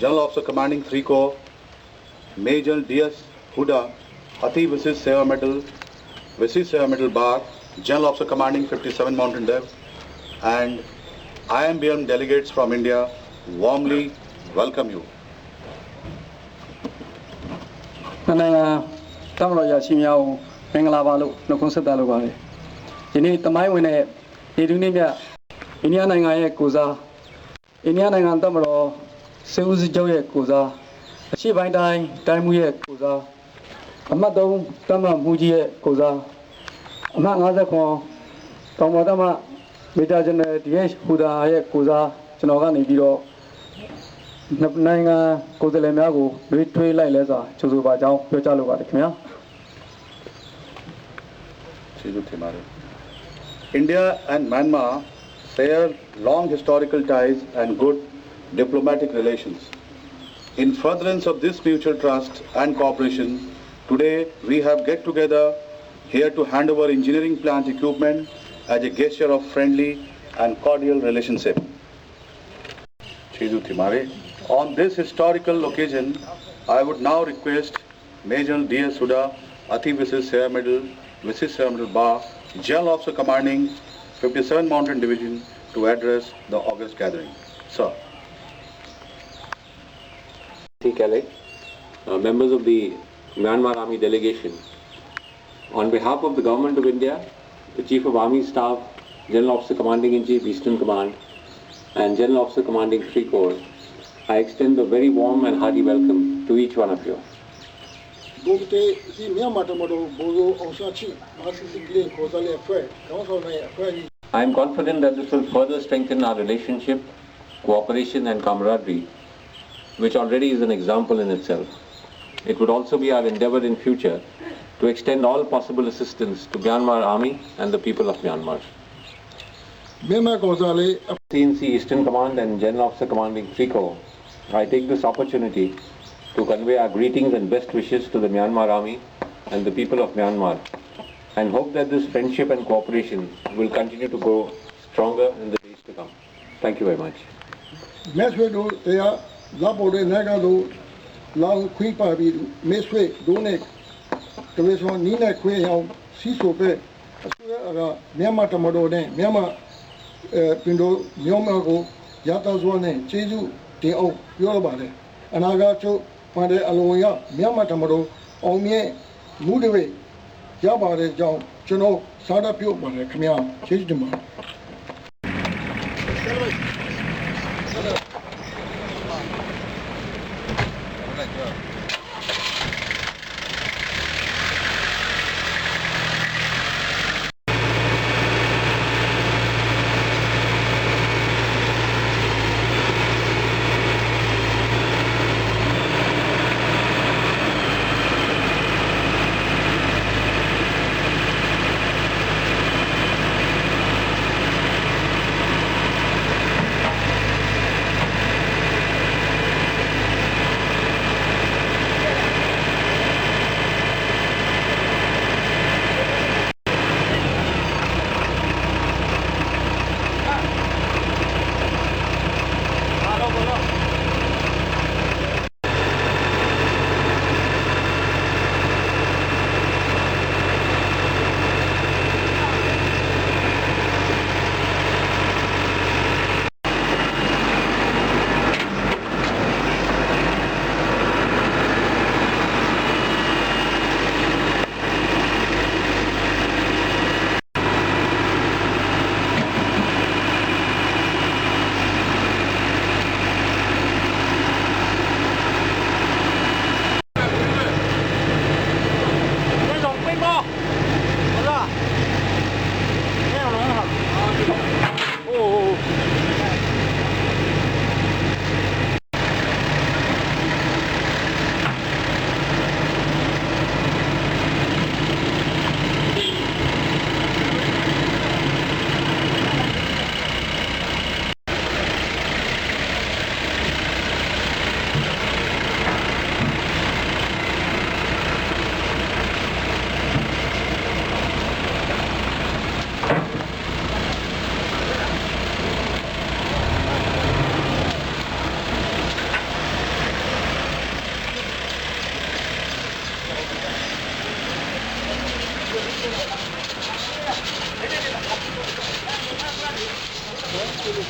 General Officer Commanding 3 Corps, Major D.S. Huda, Ati Visis Seva Medal Bar, General Officer Commanding 57 Mountain Dev, and IMBM delegates from India warmly welcome you. India and Myanmar share long historical ties and good diplomatic relations. In furtherance of this mutual trust and cooperation, today we have get together here to hand over engineering plant equipment as a gesture of friendly and cordial relationship. On this historical occasion, I would now request Major D.S. Huda, Ati Visis Seva Medal Bar, General Officer Commanding 57 Mountain Division to address the August gathering. Sir. Kelly, members of the Myanmar Army delegation, on behalf of the Government of India, the Chief of Army Staff, General Officer Commanding in Chief Eastern Command, and General Officer Commanding 3 Corps, I extend a very warm and hearty welcome to each one of you. I am confident that this will further strengthen our relationship, cooperation and camaraderie, which already is an example in itself. It would also be our endeavor in future to extend all possible assistance to Myanmar Army and the people of Myanmar. CNC Eastern Command and General Officer Commanding 3 Corps, I take this opportunity to convey our greetings and best wishes to the Myanmar Army and the people of Myanmar, and hope that this friendship and cooperation will continue to grow stronger in the days to come. Thank you very much.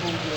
Adieu,